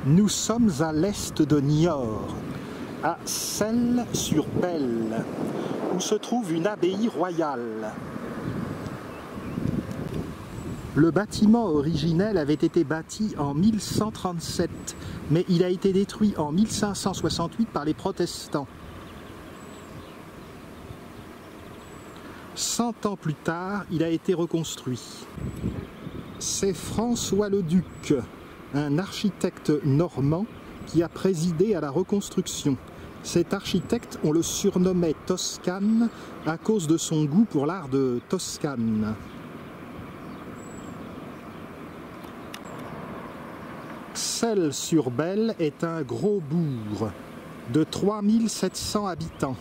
Nous sommes à l'est de Niort, à Celles-sur-Belle, où se trouve une abbaye royale. Le bâtiment originel avait été bâti en 1137, mais il a été détruit en 1568 par les protestants. 100 ans plus tard, il a été reconstruit. C'est François le Duc, un architecte normand qui a présidé à la reconstruction. Cet architecte, on le surnommait Toscane à cause de son goût pour l'art de Toscane. Celles-sur-Belle est un gros bourg de 3700 habitants.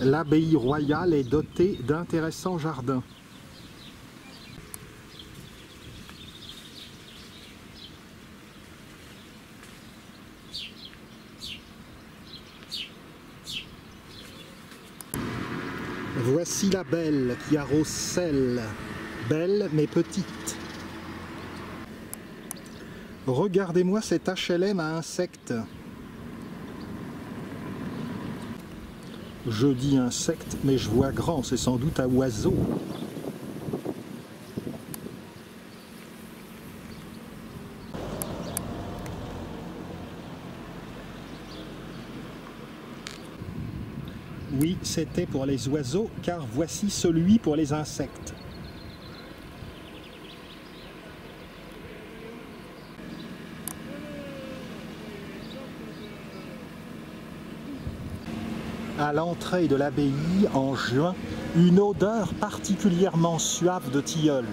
L'abbaye royale est dotée d'intéressants jardins. Voici la Belle qui arrose Celles, belle mais petite. Regardez-moi cet HLM à insectes. Je dis insecte, mais je vois grand, c'est sans doute un oiseau. Oui, c'était pour les oiseaux, car voici celui pour les insectes. À l'entrée de l'abbaye, en juin, une odeur particulièrement suave de tilleul.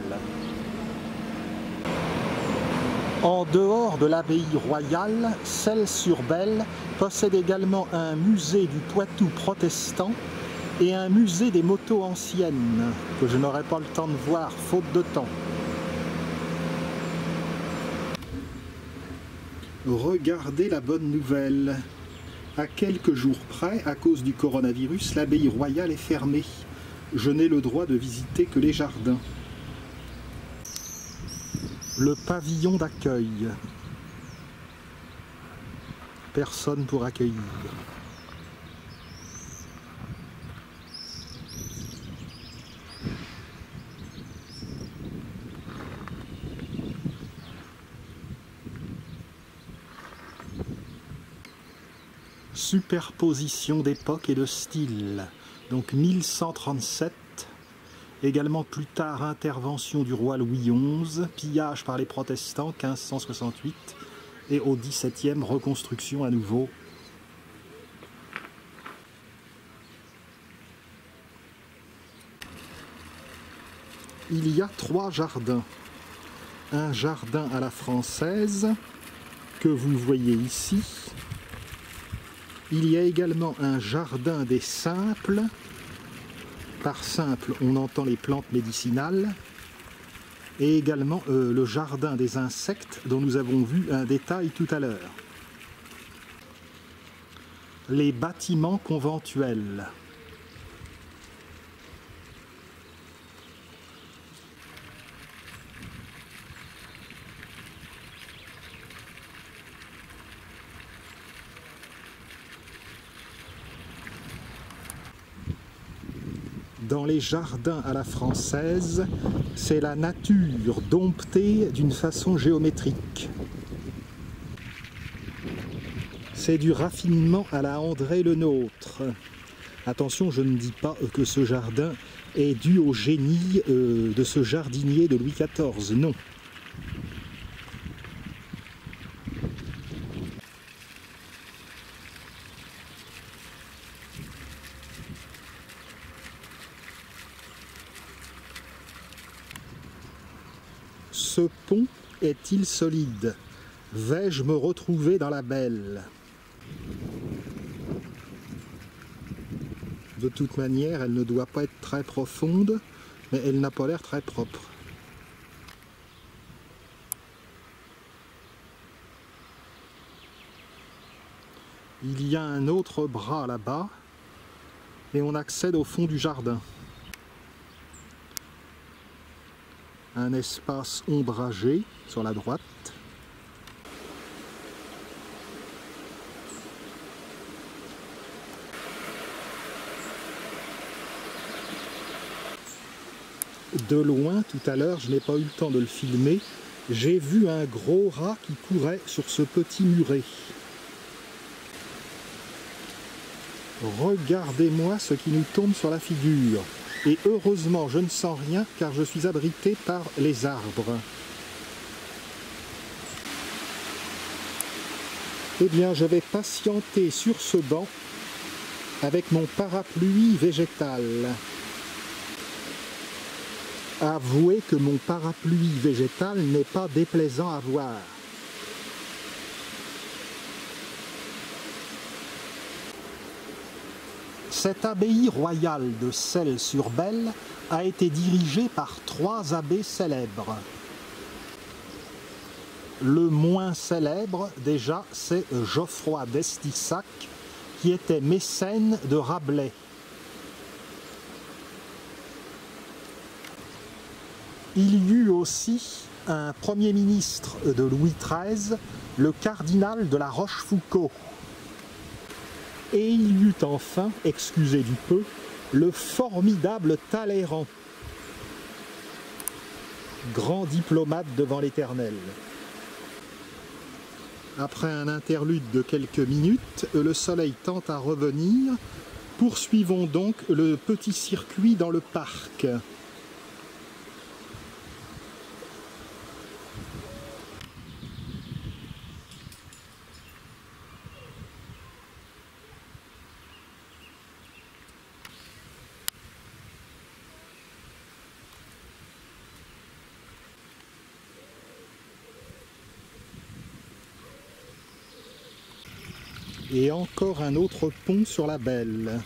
En dehors de l'abbaye royale, Celles-sur-Belle possède également un musée du Poitou protestant et un musée des motos anciennes, que je n'aurai pas le temps de voir, faute de temps. Regardez la bonne nouvelle. À quelques jours près, à cause du coronavirus, l'abbaye royale est fermée. Je n'ai le droit de visiter que les jardins. Le pavillon d'accueil. Personne pour accueillir. Superposition d'époque et de style. Donc 1137. Également plus tard, intervention du roi Louis XI, pillage par les protestants, 1568, et au XVIIe, reconstruction à nouveau. Il y a 3 jardins. Un jardin à la française, que vous voyez ici. Il y a également un jardin des simples. Par simple, on entend les plantes médicinales, et également le jardin des insectes dont nous avons vu un détail tout à l'heure. Les bâtiments conventuels. Dans les jardins à la française, c'est la nature domptée d'une façon géométrique. C'est du raffinement à la André le Nôtre. Attention, je ne dis pas que ce jardin est dû au génie de ce jardinier de Louis XIV, non. Ce pont est-il solide? Vais-je me retrouver dans la Belle? De toute manière, elle ne doit pas être très profonde, mais elle n'a pas l'air très propre. Il y a un autre bras là-bas et on accède au fond du jardin. Un espace ombragé sur la droite. De loin, tout à l'heure, je n'ai pas eu le temps de le filmer, j'ai vu un gros rat qui courait sur ce petit muret. Regardez-moi ce qui nous tombe sur la figure. Et heureusement, je ne sens rien car je suis abrité par les arbres. Eh bien, je vais patienter sur ce banc avec mon parapluie végétal. Avouez que mon parapluie végétal n'est pas déplaisant à voir. Cette abbaye royale de Celles-sur-Belle a été dirigée par 3 abbés célèbres. Le moins célèbre, déjà, c'est Geoffroy d'Estissac, qui était mécène de Rabelais. Il y eut aussi un Premier ministre de Louis XIII, le cardinal de la Rochefoucauld. Et il y eut enfin, excusez du peu, le formidable Talleyrand, grand diplomate devant l'Éternel. Après un interlude de quelques minutes, le soleil tend à revenir. Poursuivons donc le petit circuit dans le parc. Et encore un autre pont sur la Belle.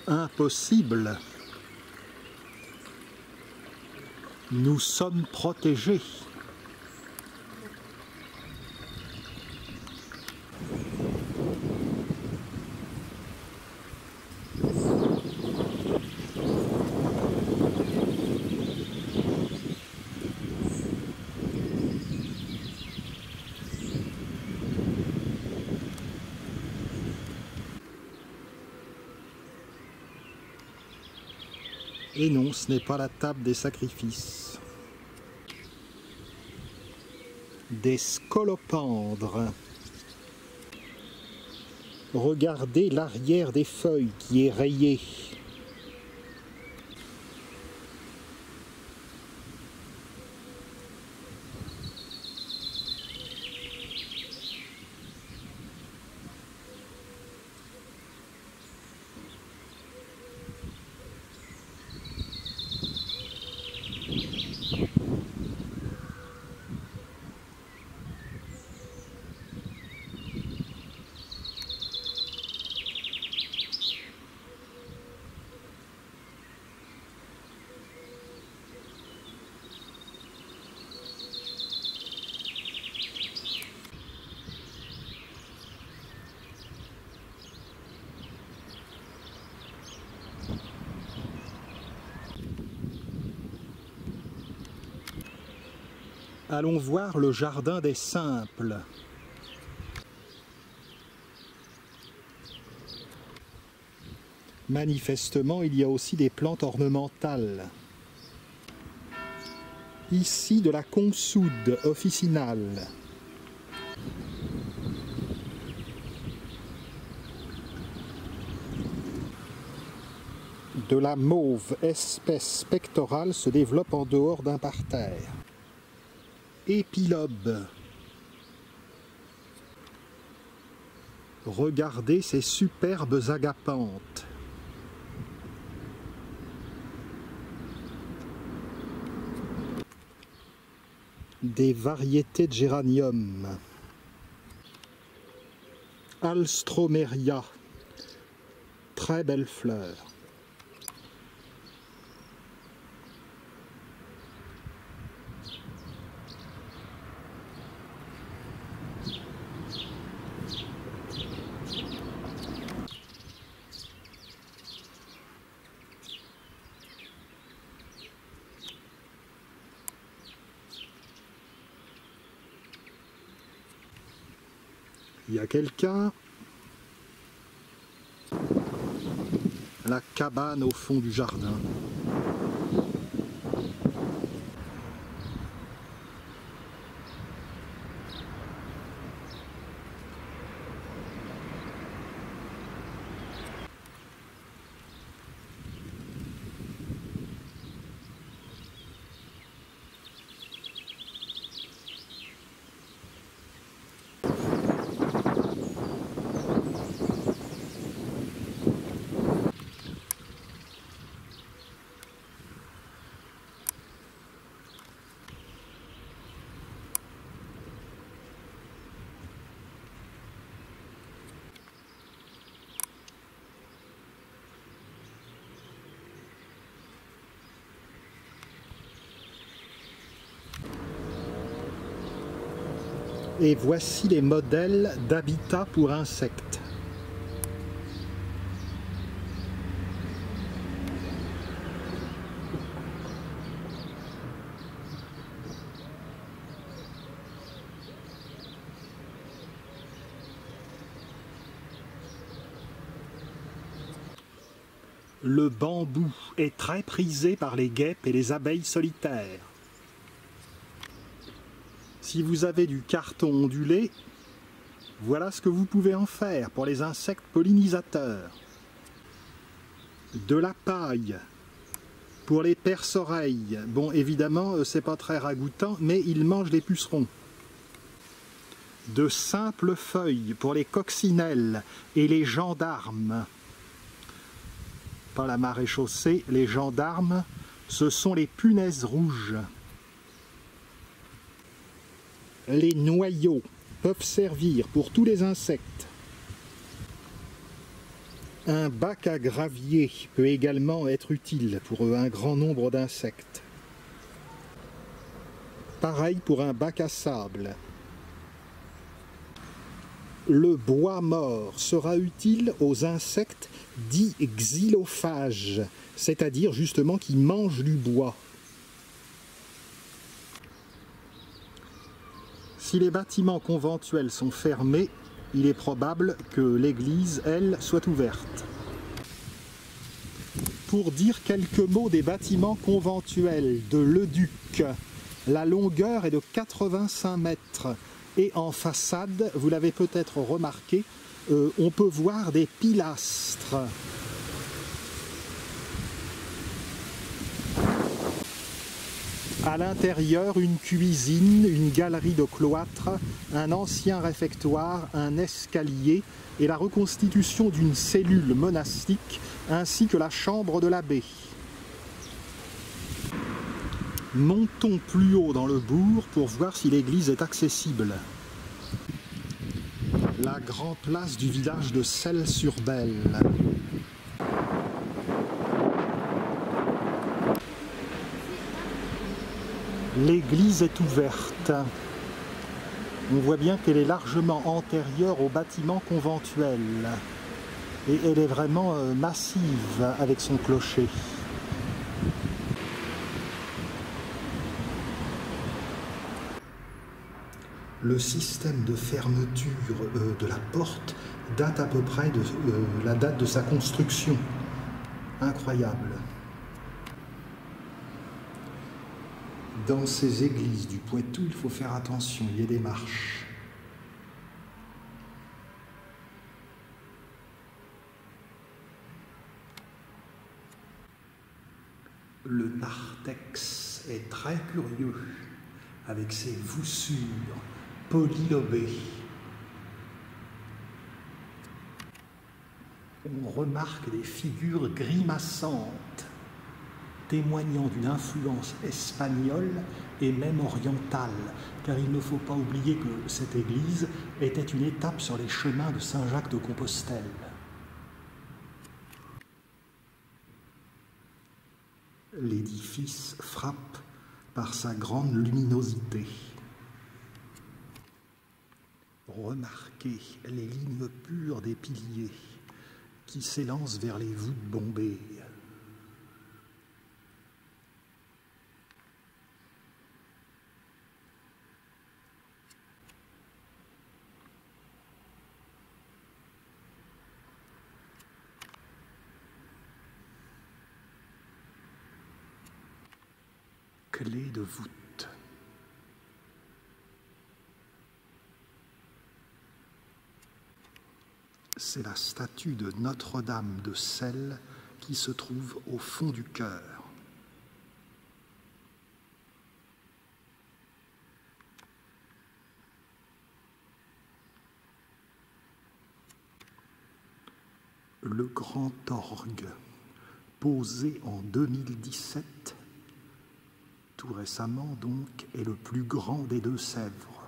Impossible. Nous sommes protégés. Et non, ce n'est pas la table des sacrifices. Des scolopendres. Regardez l'arrière des feuilles qui est rayé. Allons voir le jardin des simples. Manifestement, il y a aussi des plantes ornementales. Ici, de la consoude officinale. De la mauve, espèce pectorale, se développe en dehors d'un parterre. Épilobe. Regardez ces superbes agapanthes. Des variétés de géranium. Alstromeria. Très belle fleur. Il y a quelqu'un. La cabane au fond du jardin. Et voici les modèles d'habitat pour insectes. Le bambou est très prisé par les guêpes et les abeilles solitaires. Si vous avez du carton ondulé, voilà ce que vous pouvez en faire pour les insectes pollinisateurs. De la paille pour les perce-oreilles. Bon, évidemment, c'est pas très ragoûtant, mais ils mangent les pucerons. De simples feuilles pour les coccinelles et les gendarmes. Pas la maréchaussée, les gendarmes, ce sont les punaises rouges. Les noyaux peuvent servir pour tous les insectes. Un bac à gravier peut également être utile pour un grand nombre d'insectes. Pareil pour un bac à sable. Le bois mort sera utile aux insectes dits xylophages, c'est-à-dire justement qui mangent du bois. Si les bâtiments conventuels sont fermés, il est probable que l'église, elle, soit ouverte. Pour dire quelques mots des bâtiments conventuels de Leduc, la longueur est de 85 mètres et en façade, vous l'avez peut-être remarqué, on peut voir des pilastres. À l'intérieur, une cuisine, une galerie de cloître, un ancien réfectoire, un escalier et la reconstitution d'une cellule monastique ainsi que la chambre de l'abbé. Montons plus haut dans le bourg pour voir si l'église est accessible. La grande place du village de Celles-sur-Belle. L'église est ouverte. On voit bien qu'elle est largement antérieure au bâtiment conventuel. Et elle est vraiment massive avec son clocher. Le système de fermeture de la porte date à peu près de la date de sa construction. Incroyable. Dans ces églises du Poitou, il faut faire attention, il y a des marches. Le narthex est très curieux, avec ses voussures polylobées. On remarque des figures grimaçantes, témoignant d'une influence espagnole et même orientale, car il ne faut pas oublier que cette église était une étape sur les chemins de Saint-Jacques de Compostelle. L'édifice frappe par sa grande luminosité. Remarquez les lignes pures des piliers qui s'élancent vers les voûtes bombées. clé de voûte. C'est la statue de Notre-Dame de Celles qui se trouve au fond du chœur. Le grand orgue, posé en 2017, tout récemment donc, est le plus grand des Deux-Sèvres.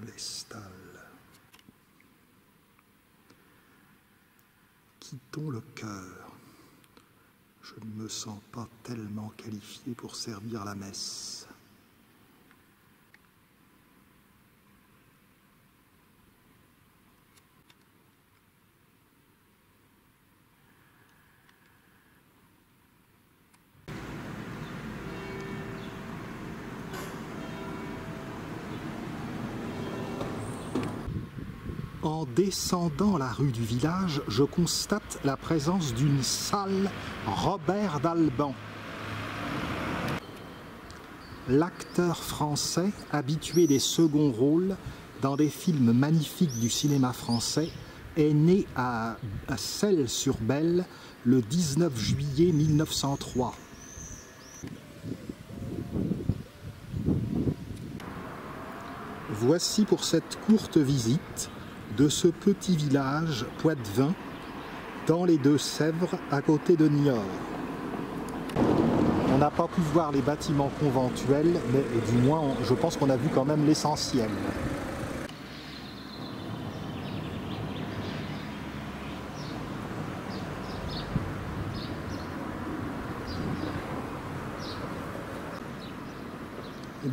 Les stalles. Quittons le chœur. Je ne me sens pas tellement qualifié pour servir la messe. En descendant la rue du village, je constate la présence d'une salle Robert d'Alban. L'acteur français, habitué des seconds rôles dans des films magnifiques du cinéma français, est né à Celles-sur-Belle le 19 juillet 1903. Voici pour cette courte visite de ce petit village poitevin dans les Deux-Sèvres à côté de Niort. On n'a pas pu voir les bâtiments conventuels, mais du moins je pense qu'on a vu quand même l'essentiel.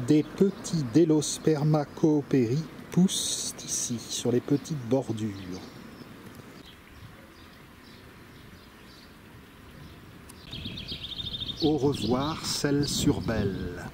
Des petits Delosperma cooperi poussent ici, sur les petites bordures. Au revoir, Celles-sur-Belle.